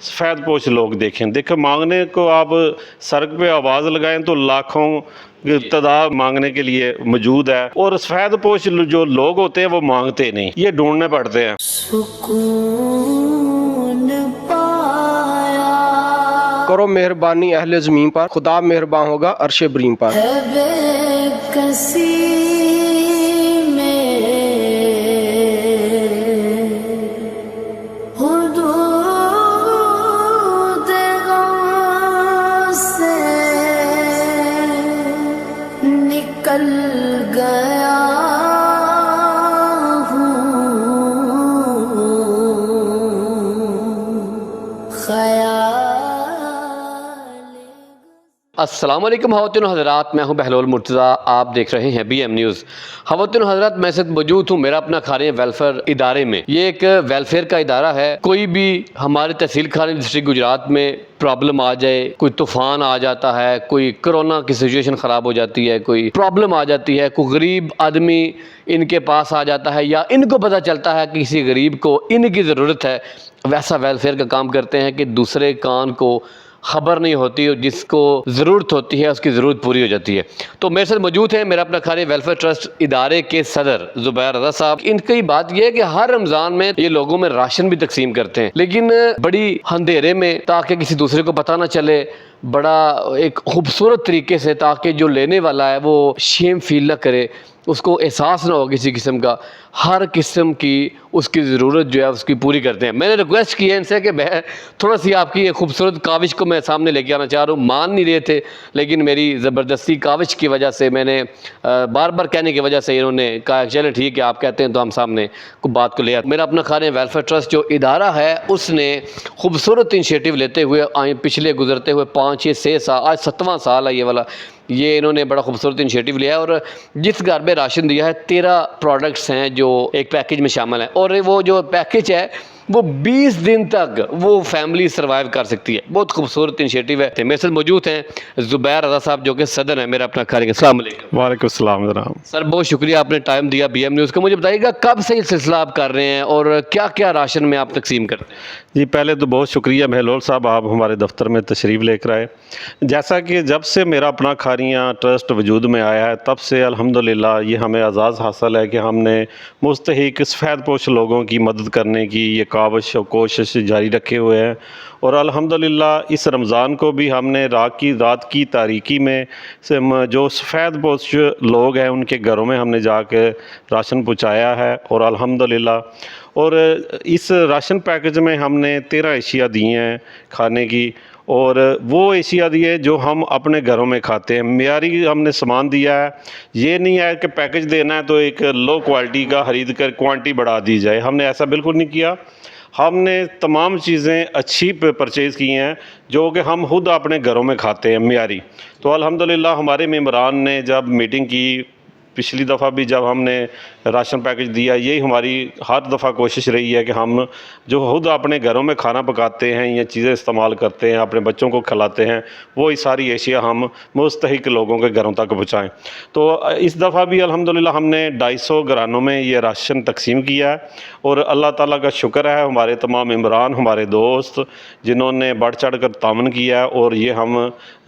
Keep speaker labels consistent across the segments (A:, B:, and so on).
A: सफ़ेद पोश लोग देखें मांगने को आप सड़क पे आवाज़ लगाएं तो लाखों की तादाद मांगने के लिए मौजूद है, और सफ़ेद पोश जो लोग होते हैं वो मांगते नहीं, ये ढूंढने पड़ते हैं।
B: करो मेहरबानी अहले ज़मीन पर, खुदा मेहरबान होगा अर्शे बरीम पर।
C: निकल गया
D: अस्सलाम वालेकुम ख़वातीन हज़रात, मैं हूं बहलोल मुर्तज़ा। आप देख रहे हैं BM न्यूज़। ख़वातीन हज़रात, मैं साथ मौजूद हूं मेरा अपना खाने वेलफेयर इदारे में। ये एक वेलफेयर का इदारा है। कोई भी हमारे तहसील खाने डिस्ट्रिक्ट गुजरात में प्रॉब्लम आ जाए, कोई तूफ़ान आ जाता है, कोई कोरोना की सिचुएशन ख़राब हो जाती है, कोई प्रॉब्लम आ जाती है, कोई गरीब आदमी इनके पास आ जाता है या इनको पता चलता है कि किसी गरीब को इनकी ज़रूरत है, वैसा वेलफेयर का काम करते हैं कि दूसरे कान को ख़बर नहीं होती और जिसको ज़रूरत होती है उसकी ज़रूरत पूरी हो जाती है। तो मेरे साथ मौजूद हैं मेरा अपना खाने वेलफेयर ट्रस्ट इदारे के सदर ज़ुबैर रज़ा साहब। इनकी बात यह है कि हर रमज़ान में ये लोगों में राशन भी तकसीम करते हैं, लेकिन बड़ी अंधेरे में, ताकि किसी दूसरे को पता ना चले, बड़ा एक खूबसूरत तरीके से, ताकि जो लेने वाला है वो शेम फील ना करे, उसको एहसास ना हो किसी किस्म का। हर किस्म की उसकी ज़रूरत जो है उसकी पूरी करते हैं। मैंने रिक्वेस्ट की है इनसे कि मैं थोड़ा सी आपकी ये खूबसूरत काविश को मैं सामने लेके आना चाह रहा हूँ। मान नहीं रहे थे, लेकिन मेरी ज़बरदस्ती काविश की वजह से, मैंने बार बार कहने की वजह से इन्होंने कहा चलें ठीक है, आप कहते हैं तो हम सामने बात को ले आते। मेरा अपना खाने वेलफेयर ट्रस्ट जो इदारा है उसने खूबसूरत इनिशिएटिव लेते हुए पिछले गुजरते हुए 5 या 6 साल, आज 7वां साल है ये वाला, ये इन्होंने बड़ा खूबसूरत इनिशिएटिव लिया है। और जिस घर में राशन दिया है 13 प्रोडक्ट्स हैं जो एक पैकेज में शामिल हैं, और वो जो पैकेज है वो 20 दिन तक वो फैमिली सर्वाइव कर सकती है। बहुत खूबसूरत इनिशिएटिव है। मेरे साथ मौजूद हैं ज़ुबैर रज़ा साहब जो कि सदर हैं मेरा अपना खाने। अस्सलाम वालेकुम।
A: वालेकुम सलाम जनाब।
D: सर बहुत शुक्रिया आपने टाइम दिया BM न्यूज़ को। मुझे बताइएगा कब से ये सिलसिला आप कर रहे हैं और क्या क्या राशन में आप तकसीम करते हैं?
A: जी, पहले तो बहुत शुक्रिया बहलोल साहब, आप हमारे दफ्तर में तशरीफ़ लेकर आए। जैसा कि जब से मेरा अपना खानियाँ ट्रस्ट वजूद में आया है तब से अल्हम्दुलिल्लाह ये हमें एजाज़ हासिल है कि हमने मुस्तहिक सफ़ेद पोश लोगों की मदद करने की ये काविश और कोशिश जारी रखे हुए हैं। और अल्हम्दुलिल्लाह इस रमज़ान को भी हमने रात की तारीकी में जो सफ़ेद पोश लोग हैं उनके घरों में हमने जाकर राशन पहुँचाया है। और अल्हम्दुलिल्लाह और इस राशन पैकेज में हमने 13 एशिया दिए हैं खाने की, और वो एशिया दिए जो हम अपने घरों में खाते हैं। मियारी हमने सामान दिया है, ये नहीं है कि पैकेज देना है तो एक लो क्वालिटी का ख़रीद कर क्वांटिटी बढ़ा दी जाए, हमने ऐसा बिल्कुल नहीं किया। हमने तमाम चीज़ें अच्छी परचेज़ की हैं जो कि हम खुद अपने घरों में खाते हैं मियारी। तो अल्हम्दुलिल्लाह हमारे मेंबरान ने जब मीटिंग की, पिछली दफ़ा भी जब हमने राशन पैकेज दिया, यही हमारी हर दफ़ा कोशिश रही है कि हम जो खुद अपने घरों में खाना पकाते हैं, ये चीज़ें इस्तेमाल करते हैं, अपने बच्चों को खिलाते हैं, वो सारी एशिया हम मुस्तहिक लोगों के घरों तक पहुँचाएँ। तो इस दफ़ा भी अल्हम्दुलिल्लाह हमने 250 घरानों में ये राशन तकसीम किया है। और अल्लाह ताला का शुक्र है हमारे तमाम मेंबरान, हमारे दोस्त जिन्होंने बढ़ चढ़ कर तामन किया है और ये हम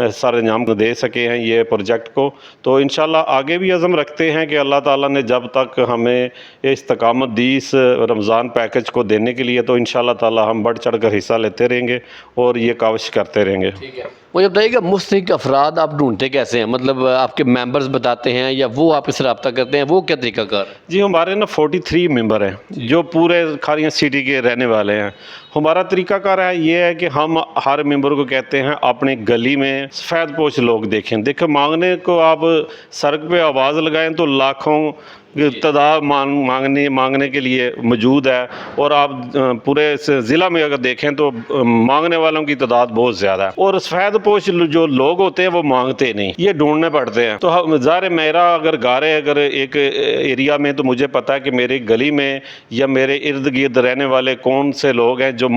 A: सर अंजाम दे सके हैं ये प्रोजेक्ट को। तो इंशाल्लाह आगे भी अज़म रखते हैं कि अल्लाह ताला ने जब तक हमें इस्तकामत दी इस रमज़ान पैकेज को देने के लिए, तो इंशाल्लाह ताला हम बढ़ चढ़ कर हिस्सा लेते रहेंगे और ये काविश करते रहेंगे।
D: ठीक है, मुझे बताइएगा मुस्तहिक अफराद आप ढूंढते कैसे हैं? मतलब आपके मेंबर्स बताते हैं या वो आपसे रब्ता करते हैं, वो क्या तरीक़ाकार है?
A: जी, हमारे ना 43 मेंबर हैं जो पूरे खालियाँ सिटी के रहने वाले हैं। हमारा तरीक़ाकार है ये है कि हम हर मेंबर को कहते हैं अपनी गली में सफ़ेद पोश लोग देखें मांगने को आप सड़क पे आवाज़ लगाएं तो लाखों तादाद मांगने के लिए मौजूद है। और आप पूरे ज़िला में अगर देखें तो मांगने वालों की तादाद बहुत ज़्यादा है, और सफ़ेद पोश जो लोग होते हैं वो मांगते नहीं, ये ढूंढने पड़ते हैं। तो ज़ाहिर मेरा अगर घर है अगर एक एरिया में, तो मुझे पता है कि मेरी गली में या मेरे इर्द गिर्द रहने वाले कौन से लोग हैं जो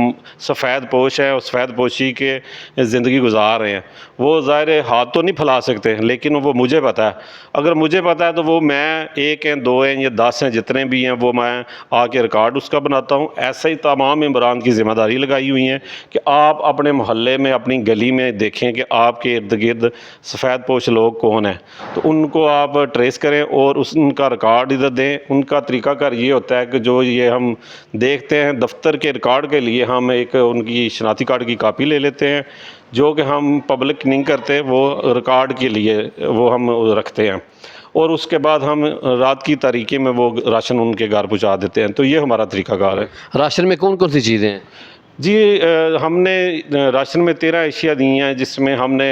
A: सफ़ेद पोश हैं और सफ़ेद पोशी के ज़िंदगी गुजार रहे हैं। वो ज़ाहिर हाथ तो नहीं फैला सकते, लेकिन वो मुझे पता है। अगर मुझे पता है तो वो मैं 1 दो हैं या 10 हैं, जितने भी हैं वो मैं आके रिकॉर्ड उसका बनाता हूँ। ऐसे ही तमाम मेंबरान की ज़िम्मेदारी लगाई हुई है कि आप अपने मोहल्ले में, अपनी गली में देखें कि आपके इर्द गिर्द सफ़ेद पोश लोग कौन हैं, तो उनको आप ट्रेस करें और उनका रिकॉर्ड इधर दें। उनका तरीक़ाकार ये होता है कि जो ये हम देखते हैं दफ्तर के रिकॉर्ड के लिए हम एक उनकी शनाख्ती कार्ड की कापी ले लेते हैं, जो कि हम पब्लिक नहीं करते, वो रिकॉर्ड के लिए वो हम रखते हैं, और उसके बाद हम रात की तारीकी में वो राशन उनके घर पहुंचा देते हैं। तो ये हमारा तरीक़ाकार है।
D: राशन में कौन कौन सी चीज़ें हैं?
A: जी हमने राशन में 13 अशिया दी हैं, जिसमें हमने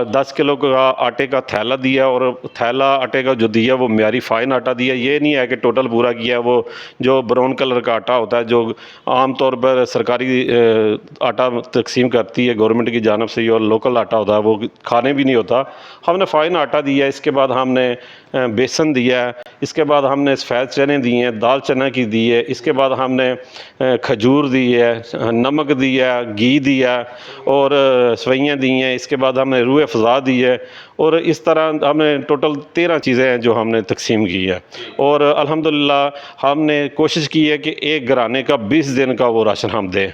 A: 10 किलो का आटे का थैला दिया, और थैला आटे का जो दिया वो म्यारी फ़ाइन आटा दिया। ये नहीं है कि टोटल पूरा किया, वो जो ब्राउन कलर का आटा होता है जो आम तौर पर सरकारी आटा तकसीम करती है गवर्नमेंट की जानिब से, और लोकल आटा होता है वो खाने भी नहीं होता। हमने फ़ाइन आटा दिया, इसके बाद हमने बेसन दिया है, इसके बाद हमने सफ़ेद चने दिए हैं, दाल चना की दी है, इसके बाद हमने खजूर दी है, नमक दिया, घी दिया और सवैयाँ दी हैं, इसके बाद हमने रूह अफ़ज़ा दी है, और इस तरह हमने टोटल 13 चीज़ें हैं जो हमने तकसीम की है। और अल्हम्दुलिल्लाह हमने कोशिश की है कि एक घराने का 20 दिन का वो राशन हम दें।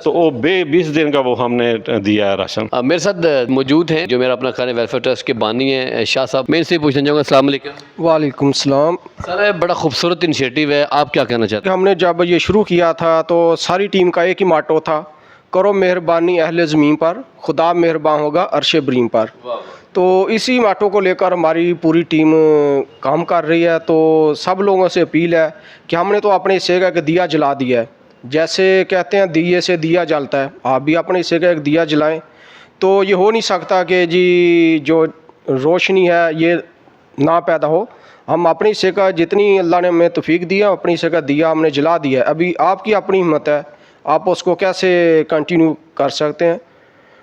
A: तो वो 20 दिन का वो हमने दिया है राशन।
D: मेरे साथ मौजूद हैं जो मेरा अपना खाने वेलफेयर ट्रस्ट के बानी हैं, शाह साहब। मैं इनसे पूछना चाहूँगा, अस्सलाम वालेकुम।
B: वालेकुम सलाम।
D: सर, बड़ा खूबसूरत इनिशिएटिव है, आप क्या कहना चाहते हैं?
B: हमने जब ये शुरू किया था तो सारी टीम का एक ही माटो था, करो मेहरबानी अहले ज़मीन पर, खुदा मेहरबान होगा अर्श बरीम पर। तो इसी माटो को लेकर हमारी पूरी टीम काम कर रही है। तो सब लोगों से अपील है कि हमने तो अपने हिस्से का एक दिया जला दिया है। जैसे कहते हैं दिए से दिया जलता है, आप भी अपने हिस्से का एक दिया जलाएं। तो ये हो नहीं सकता कि जी जो रोशनी है ये ना पैदा हो। हम अपने हिस्से का जितनी अल्लाह ने हमें तौफीक दिया, अपने हिस्से का दिया हमने जला दिया। अभी आपकी अपनी हिम्मत है, आप उसको कैसे कंटिन्यू कर सकते हैं।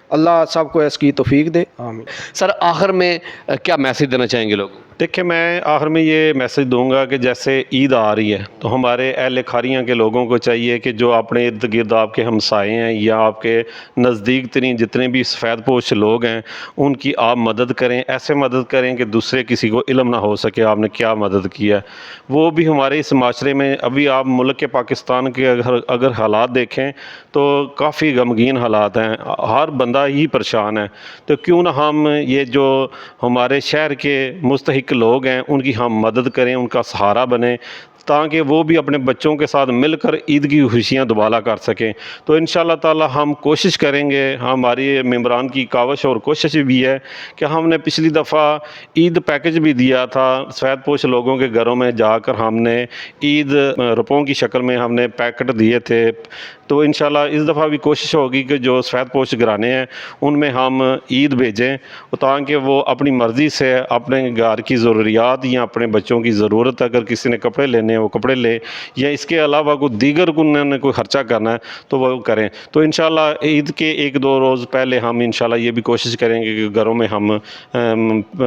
B: अल्लाह सबको इसकी तौफीक दे, आमीन।
D: सर, आखिर में क्या मैसेज देना चाहेंगे लोगों को?
A: देखिए, मैं आखिर में ये मैसेज दूंगा कि जैसे ईद आ रही है तो हमारे अहल खारियाँ के लोगों को चाहिए कि जो अपने इर्द गिर्द आपके हमसाए हैं या आपके नज़दीक तरीन जितने भी सफ़ेद पोश लोग हैं उनकी आप मदद करें। ऐसे मदद करें कि दूसरे किसी को इल्म ना हो सके आपने क्या मदद किया। वो भी हमारे इस माशरे में अभी आप मुल्क के पाकिस्तान के अगर हालात देखें तो काफ़ी गमगीन हालात हैं, हर बंदा ही परेशान है। तो क्यों ना हम ये जो हमारे शहर के मुस्तहिक लोग हैं उनकी हम मदद करें, उनका सहारा बने, ताकि वो भी अपने बच्चों के साथ मिलकर ईद की खुशियाँ दुबाला कर सकें। तो इंशाअल्लाह ताला हम कोशिश करेंगे, हमारी मेंबरान की काविश और कोशिश भी है कि हमने पिछली दफ़ा ईद पैकेज भी दिया था सफ़ेद पोश लोगों के घरों में जाकर, हमने ईद रुपयों की शक्ल में हमने पैकेट दिए थे। तो इंशाअल्लाह इस दफ़ा भी कोशिश होगी कि जो सफ़ेद पोश घराने हैं उनमें हम ईद भेजें, ताकि वो अपनी मर्ज़ी से अपने घर की ज़रूरियात या अपने बच्चों की ज़रूरत, अगर किसी ने कपड़े लेने हैं वो कपड़े ले, या इसके अलावा कोई दीगर उन्होंने कोई ख़र्चा करना है तो वो करें। तो इंशाअल्लाह ईद के 1-2 रोज़ पहले हम इंशाअल्लाह ये भी कोशिश करेंगे कि घरों में हम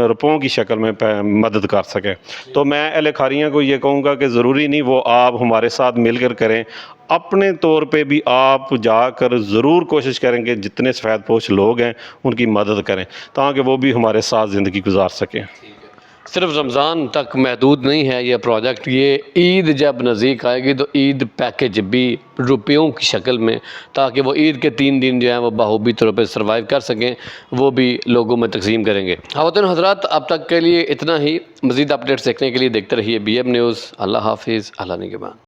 A: रुपयों की शक्ल में मदद कर सकें। तो मैं अहले खारियाँ को ये कहूँगा कि ज़रूरी नहीं वो आप हमारे साथ मिलकर करें, अपने तौर पे भी आप जाकर ज़रूर कोशिश करें कि जितने सफ़ेद पोश लोग हैं उनकी मदद करें, ताकि वो भी हमारे साथ ज़िंदगी गुजार सकें।
D: सिर्फ रमज़ान तक महदूद नहीं है ये प्रोजेक्ट, ये ईद जब नज़दीक आएगी तो ईद पैकेज भी रुपयों की शक्ल में, ताकि वो ईद के 3 दिन जो हैं वो बाखूबी तौर पर सर्वाइव कर सकें, वो भी लोगों में तकसीम करेंगे। ख़वातीन हज़रात, अब तक के लिए इतना ही। मज़ीद अपडेट्स देखने के लिए देखते रहिए BM न्यूज़। अल्लाह हाफिज़, अल्लाह निगहबान।